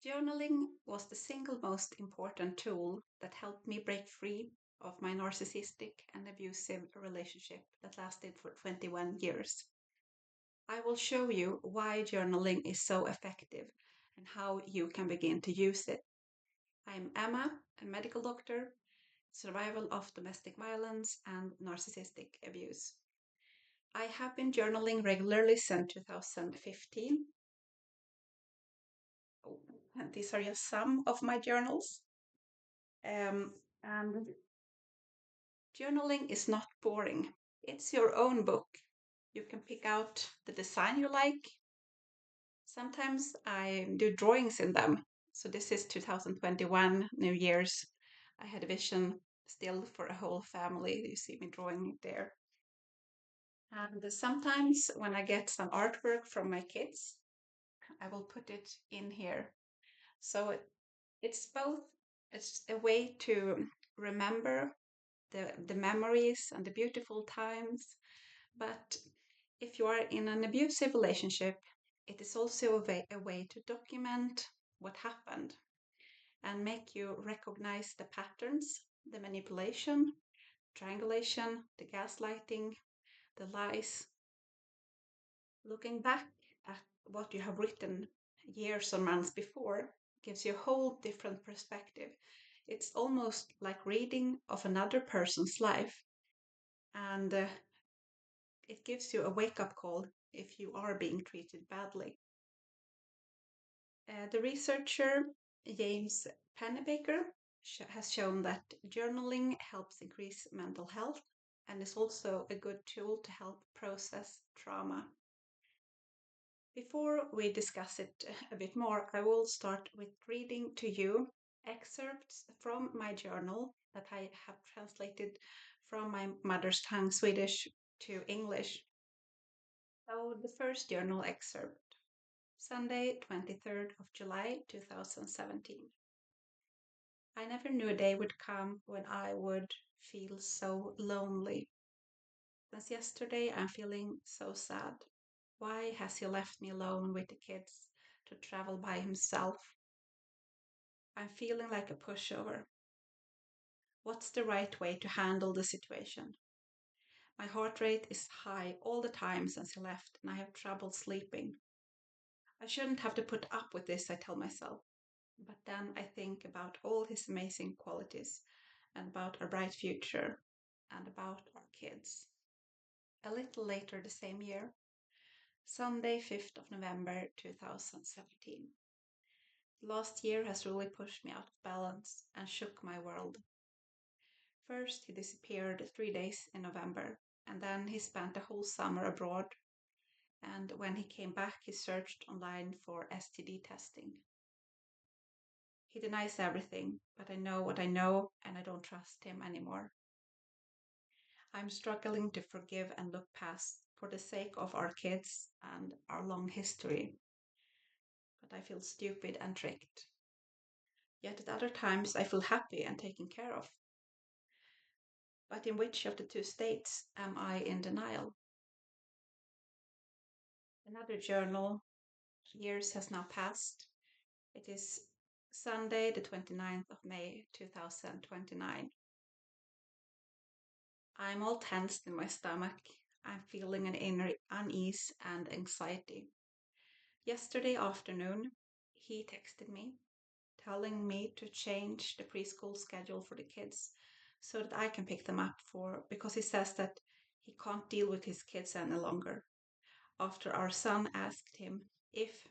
Journaling was the single most important tool that helped me break free of my narcissistic and abusive relationship that lasted for 21 years. I will show you why journaling is so effective and how you can begin to use it. I'm Emma, a medical doctor, survival of domestic violence and narcissistic abuse. I have been journaling regularly since 2015. Oh, and these are just some of my journals. And journaling is not boring. It's your own book. You can pick out the design you like. Sometimes I do drawings in them. So this is 2021, New Year's. I had a vision still for a whole family. You see me drawing it there. And sometimes when I get some artwork from my kids, I will put it in here. So it's both, it's a way to remember the memories and the beautiful times. But if you are in an abusive relationship, it is also a way to document what happened and make you recognize the patterns, the manipulation, triangulation, the gaslighting, the lies. Looking back at what you have written years or months before gives you a whole different perspective. It's almost like reading of another person's life, and it gives you a wake up call if you are being treated badly. The researcher James Pennebaker has shown that journaling helps increase mental health and is also a good tool to help process trauma. Before we discuss it a bit more, I will start with reading to you excerpts from my journal that I have translated from my mother's tongue, Swedish, to English. So, the first journal excerpt, Sunday, 23rd of July, 2017. I never knew a day would come when I would feel so lonely. Since yesterday, I'm feeling so sad. Why has he left me alone with the kids to travel by himself? I'm feeling like a pushover. What's the right way to handle the situation? My heart rate is high all the time since he left, and I have trouble sleeping. I shouldn't have to put up with this, I tell myself. But then I think about all his amazing qualities and about our bright future and about our kids. A little later the same year, Sunday, 5th of November 2017. Last year has really pushed me out of balance and shook my world. First, he disappeared 3 days in November, and then he spent the whole summer abroad. And when he came back, he searched online for STD testing. He denies everything, but I know what I know, and I don't trust him anymore. I'm struggling to forgive and look past for the sake of our kids and our long history. But I feel stupid and tricked. Yet at other times, I feel happy and taken care of. But in which of the two states am I in denial? Another journal, years has now passed. It is Sunday, the 29th of May, 2029. I'm all tensed in my stomach. I'm feeling an inner unease and anxiety. Yesterday afternoon, he texted me telling me to change the preschool schedule for the kids so that I can pick them up for because he says that he can't deal with his kids any longer after our son asked him if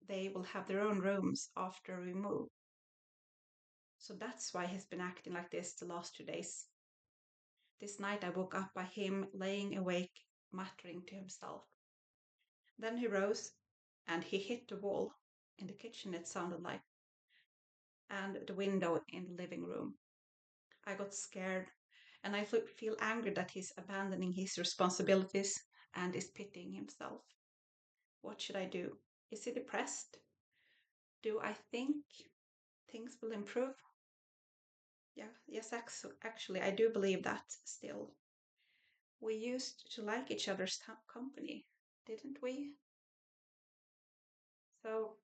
they will have their own rooms after we move. So that's why he's been acting like this the last 2 days. This night I woke up by him laying awake, muttering to himself. Then he rose and he hit the wall. In the kitchen, it sounded like, and the window in the living room. I got scared and I feel angry that he's abandoning his responsibilities and is pitying himself. What should I do? Is he depressed? Do I think things will improve? Yeah, yes, actually, I do believe that still. We used to like each other's company, didn't we? So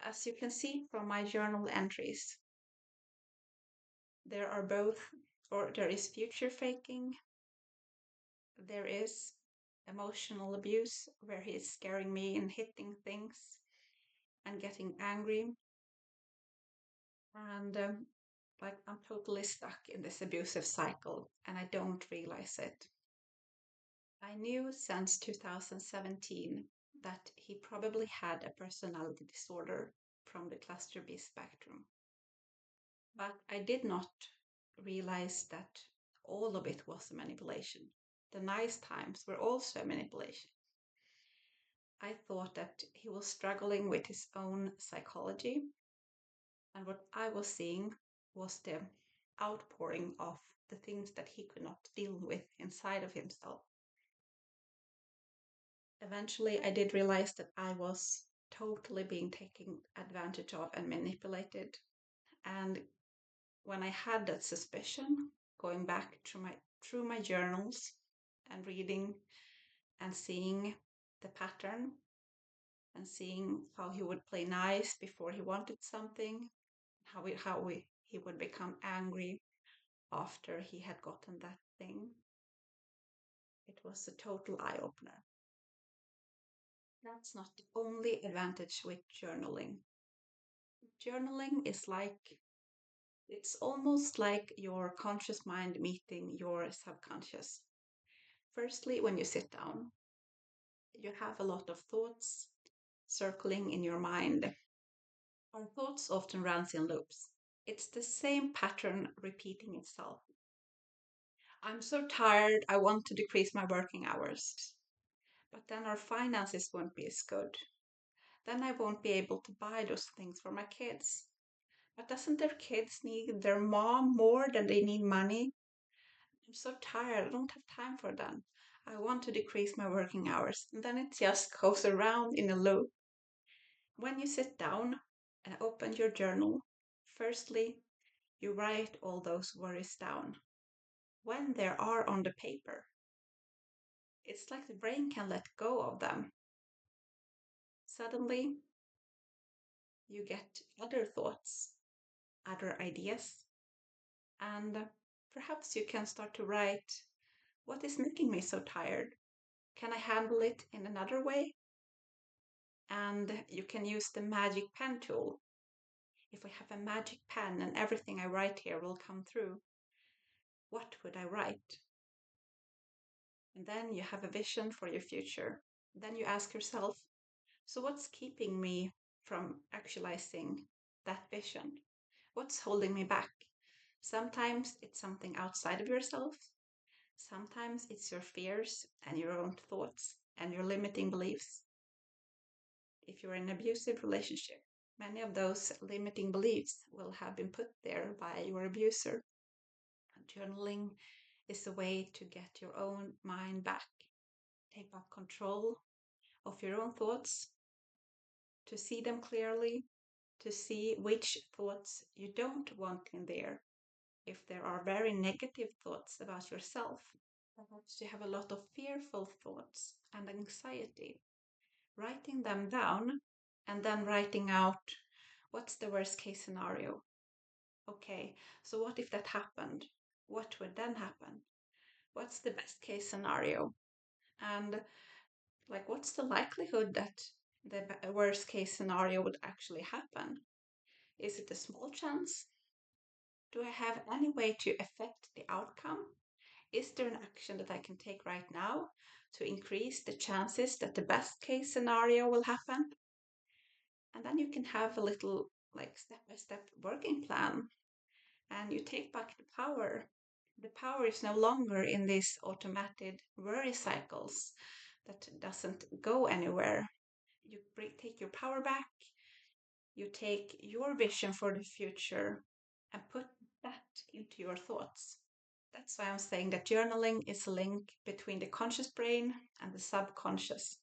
As you can see from my journal entries, there are both, or there is future faking, there is emotional abuse where he is scaring me and hitting things and getting angry. And like I'm totally stuck in this abusive cycle and I don't realize it. I knew since 2017 that he probably had a personality disorder from the cluster B spectrum. But I did not realize that all of it was a manipulation. The nice times were also a manipulation. I thought that he was struggling with his own psychology, and what I was seeing was the outpouring of the things that he could not deal with inside of himself. Eventually, I did realize that I was totally being taken advantage of and manipulated. And when I had that suspicion, going back through my journals and reading and seeing the pattern and seeing how he would play nice before he wanted something, he would become angry after he had gotten that thing. It was a total eye opener. That's not the only advantage with journaling. Journaling is it's almost like your conscious mind meeting your subconscious. Firstly, when you sit down, you have a lot of thoughts circling in your mind. Our thoughts often runs in loops. It's the same pattern repeating itself. I'm so tired, I want to decrease my working hours. But then our finances won't be as good. Then I won't be able to buy those things for my kids. But doesn't their kids need their mom more than they need money? I'm so tired, I don't have time for them. I want to decrease my working hours. And then it just goes around in a loop. When you sit down and open your journal, firstly, you write all those worries down. When they are on the paper, it's like the brain can let go of them. Suddenly, you get other thoughts, other ideas, and perhaps you can start to write, what is making me so tired? Can I handle it in another way? And you can use the magic pen tool. If I have a magic pen and everything I write here will come through, what would I write? And then you have a vision for your future. Then you ask yourself, so what's keeping me from actualizing that vision? What's holding me back? Sometimes it's something outside of yourself. Sometimes it's your fears and your own thoughts and your limiting beliefs. If you're in an abusive relationship, many of those limiting beliefs will have been put there by your abuser. Journaling is a way to get your own mind back, take back control of your own thoughts, to see them clearly, to see which thoughts you don't want in there. If there are very negative thoughts about yourself, perhaps you have a lot of fearful thoughts and anxiety, writing them down and then writing out what's the worst case scenario. Okay, so what if that happened? What would then happen? What's the best case scenario? And like, what's the likelihood that the worst case scenario would actually happen? Is it a small chance? Do I have any way to affect the outcome? Is there an action that I can take right now to increase the chances that the best case scenario will happen? And then you can have a little like step-by-step working plan and you take back the power. The power is no longer in these automated worry cycles that doesn't go anywhere. You take your power back, you take your vision for the future and put that into your thoughts. That's why I'm saying that journaling is a link between the conscious brain and the subconscious.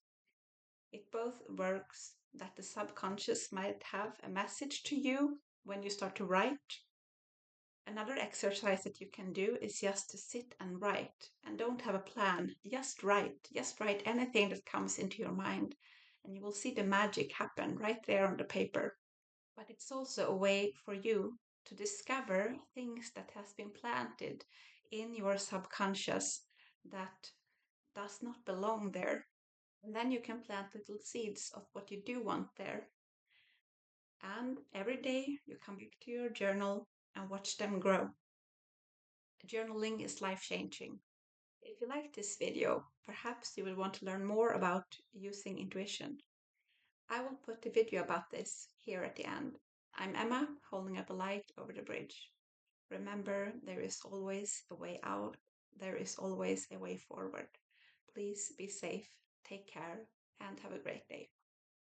It both works that the subconscious might have a message to you when you start to write. Another exercise that you can do is just to sit and write and don't have a plan. Just write. Just write anything that comes into your mind and you will see the magic happen right there on the paper. but it's also a way for you to discover things that has been planted in your subconscious that does not belong there. And then you can plant little seeds of what you do want there. And every day you come back to your journal and watch them grow. Journaling is life changing. If you like this video, perhaps you will want to learn more about using intuition. I will put a video about this here at the end. I'm Emma, holding up a light over the bridge. Remember, there is always a way out. There is always a way forward. Please be safe, take care, and have a great day.